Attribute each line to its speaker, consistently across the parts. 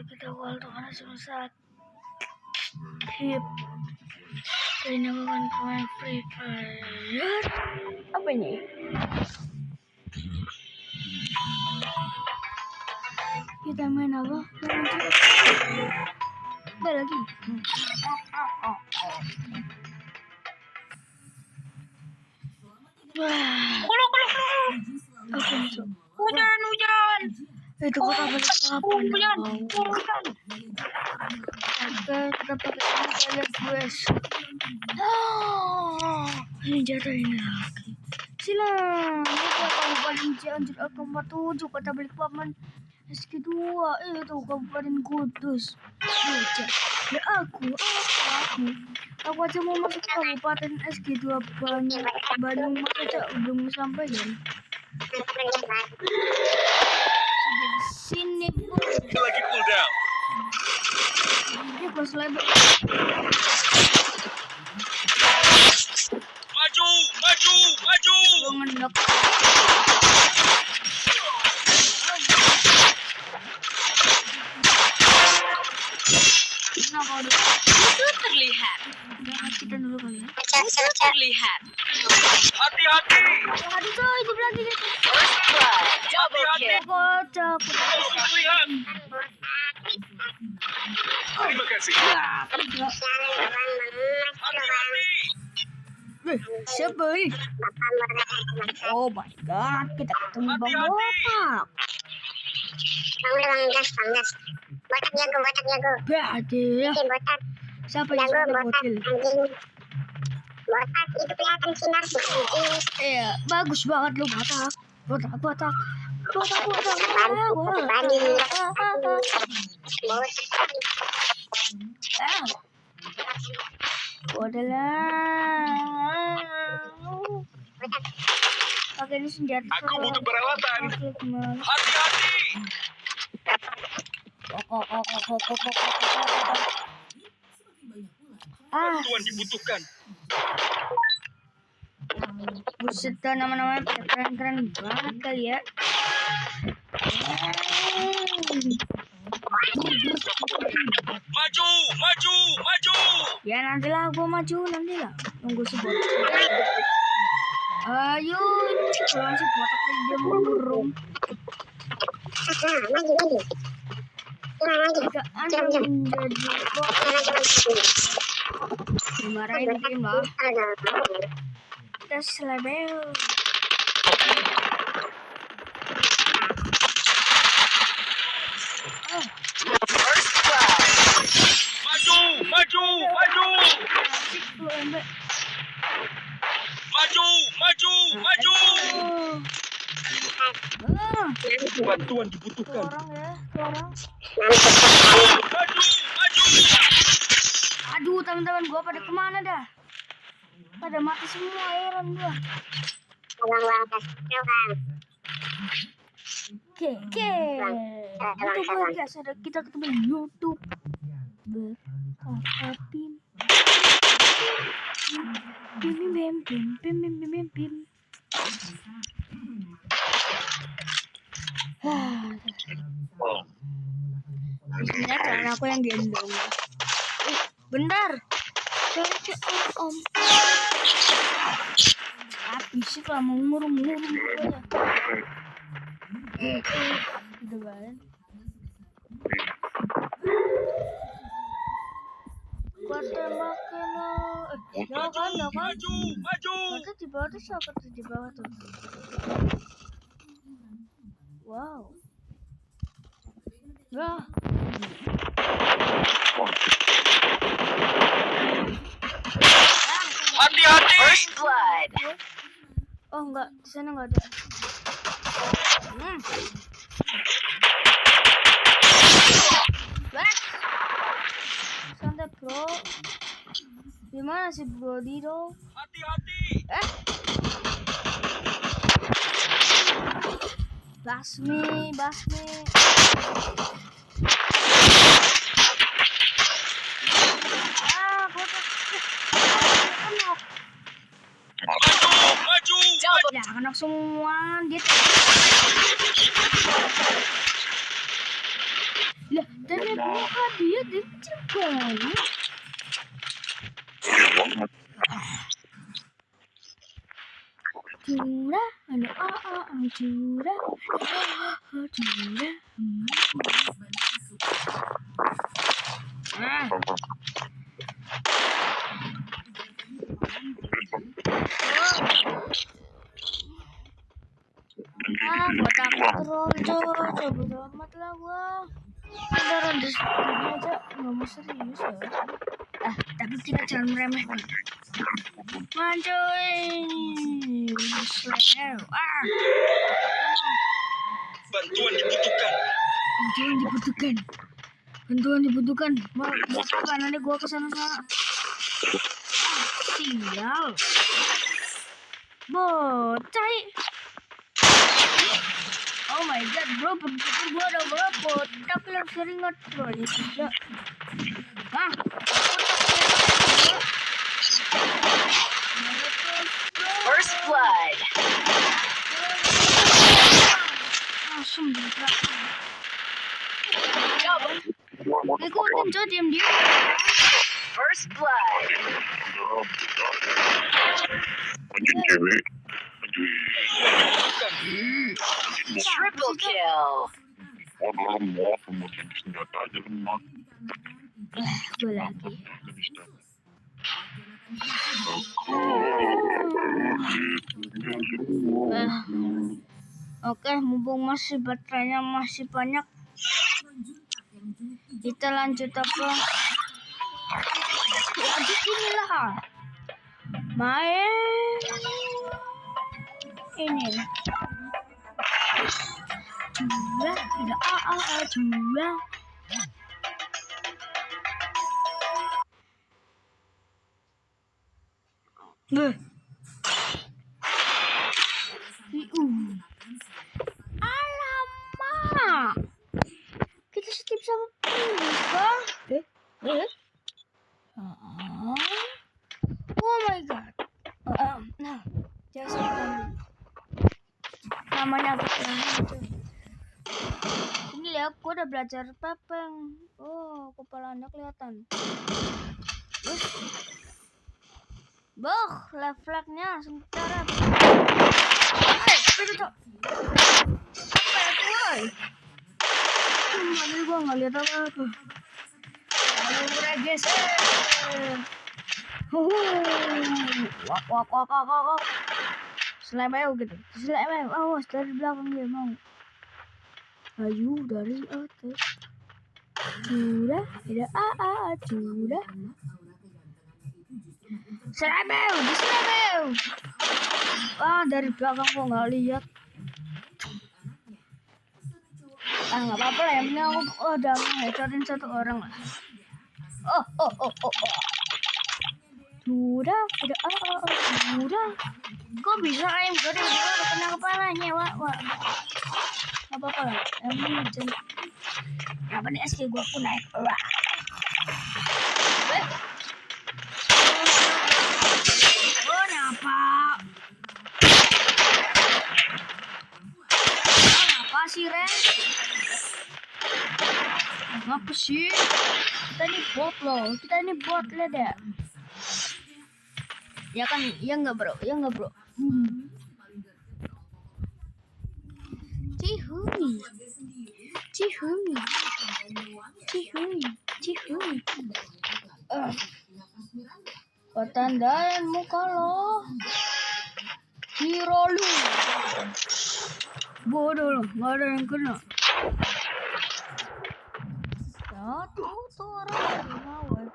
Speaker 1: kita awal karena susah hip. Ini bukan pemain Free Fire. Apa ini? Kita main apa? Ada lagi. Wah. Apa itu?
Speaker 2: Hujan.
Speaker 1: Itu kita
Speaker 2: Hujan.
Speaker 1: Oke, kita pakai guys. Ini jatuh ini lagi. Silang. Itu Kabupaten Cianjur Akbar 7 Kota Balikpapan. SK2 itu Kabupaten Kudus. Ya aku aja mau masuk Kabupaten SK2 Bandung aja belum sampai ya. Sini
Speaker 3: lagi cool down.
Speaker 1: Ini pas lebar.
Speaker 3: Maju.
Speaker 1: Ngendok. Kenapa udah?
Speaker 2: Itu terlihat.
Speaker 1: Kita dulu kali ya.
Speaker 2: Terlihat.
Speaker 3: Hati-hati.
Speaker 1: Aduh tuh itu lagi.
Speaker 2: Double kill.
Speaker 1: Kocak.
Speaker 3: Terlihat. Terima kasih. Hati-hati.
Speaker 1: Siapa ini? Oh my god, kita ketemu Bang Botak.
Speaker 4: Bang gas. Botak jago.
Speaker 1: Berarti
Speaker 4: Botak.
Speaker 1: siapa yang sudah bocil?
Speaker 4: Botak itu kelihatan sinar sih.
Speaker 1: Iya, bagus banget lu Botak. Botak. Pakai ini senjata.
Speaker 3: Aku butuh peralatan. Hati-hati. Bantuan dibutuhkan.
Speaker 1: Buset dah nama-namanya keren-keren banget kali ya.
Speaker 3: Maju.
Speaker 1: Ya nantilah gua maju nantilah. Nunggu si Botak. Ayo ini kalau si Botak dia mau burung.
Speaker 4: Maju.
Speaker 1: Jika Anda menjadi Botak dimarahin tim lah. Tes label.
Speaker 3: Maju.
Speaker 1: Asik lu Embe.
Speaker 3: Maju.
Speaker 1: Ah,
Speaker 3: Bantuan dibutuhkan.
Speaker 1: orang ya, orang.
Speaker 3: Maju.
Speaker 1: Aduh, teman-teman gua pada kemana dah? Pada mati semua heran gua. Oke. Untuk podcast ada kita ketemu di YouTube. Berkata Pim. Biasanya karena aku yang gendong. Bentar. Om. Bisik lah mau ngurung aja. Gitu kan. Pada makanan. Ya kan.
Speaker 3: Maju.
Speaker 1: Itu di bawah tuh siapa tuh di bawah tuh? Wow. Wah.
Speaker 3: Hati-hati.
Speaker 2: First blood.
Speaker 1: Oh enggak, di sana enggak ada. Santai bro. Gimana sih bro Dido?
Speaker 3: Hati-hati.
Speaker 1: Basmi.
Speaker 3: Maju.
Speaker 1: Ya anak semua dia. Lah, ternyata muka dia kecil banget. Curah, ada curah, curah. Gua takut troll, coba amat lah gua. Beneran di sini aja nggak mau serius ya. Tapi kita jangan meremehkan. Manjoy.
Speaker 3: Bantuan dibutuhkan.
Speaker 1: Bantuan dibutuhkan. Mau nanti gua kesana. Sial. Bocah. Oh my god, bro, berpikir gua ada berapa? Tapi yang sering nge-troll ya tidak.
Speaker 2: First blood.
Speaker 1: Langsung bergerak.
Speaker 2: Double.
Speaker 1: Ikutin coy, diam.
Speaker 2: First blood. Triple kill.
Speaker 1: Gue lagi. Oke, mumpung masih baterainya masih banyak, kita lanjut apa? Lanjut inilah. Main ini. Jual, ada jual. Alamak. Kita skip sama Prince, Bang. Oh my god. Nah, jangan namanya apa itu? Ini lihat, aku udah belajar pepeng. Oh, kepalanya kelihatan. Boh, levelnya sementara. Itu tuh. Cuma gua nggak lihat apa-apa. Udah guys. Wak. Selebeu gitu. Awas dari belakang dia mau. Ayo dari atas. Curah, ada curah. Selebeu. Dari belakang gua nggak lihat. Nggak apa-apa lah, yang penting aku udah ngehecotin satu orang lah. Oh. Curah, curah. Kok bisa ayam goreng udah kena kepalanya, Wak. Nggak apa-apa lah, yang penting apa nih SK gua pun naik. Oh, nyapa. Apa sih, Ren? Ngapa sih? Kita ini bot loh. Deh. Ya kan, ya enggak bro. Cihui. Pertandaan muka lo. Hero lu. Bodoh lo, nggak ada yang kena. Tuh orang mau aja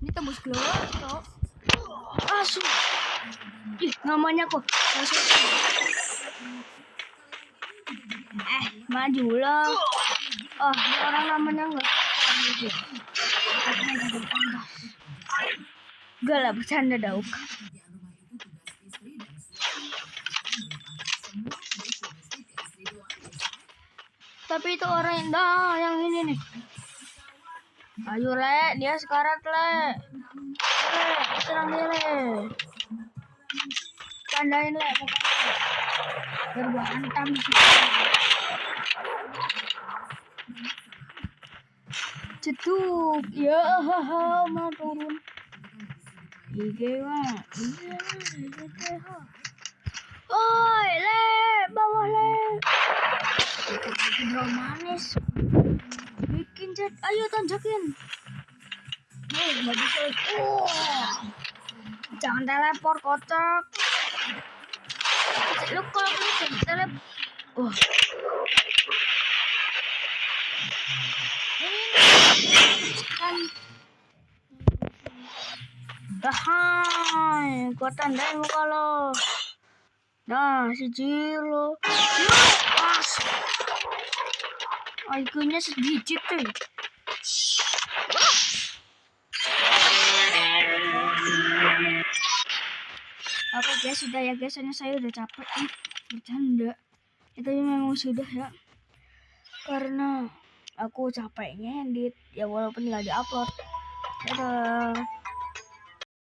Speaker 1: ini tembus keluar toh. Asu. Namanya kok. Maju lah. Ini orang namanya enggak. Gak lah, bercanda Dauk. Tapi itu orang yang ini nih. Ayo le, dia sekarat le. Le, serang dia le. Tandain le pokoknya. Biar gua hantam sih. Cetuk, ya haha mau turun. Ige mah, oi le, bawah le. Bro manis. Bikin jet, ayo tanjakin. Nggak bisa. Jangan teleport kocak. Lu kalau lu teleport. Kan Hai, gua tandain muka lo. Nah, si Jilo. Pas. IQ-nya sedikit tuh. Oke guys, sudah ya guys, soalnya saya udah capek nih bercanda. Itu memang sudah ya. Karena aku capeknya edit, ya walaupun nggak diupload. Dadah.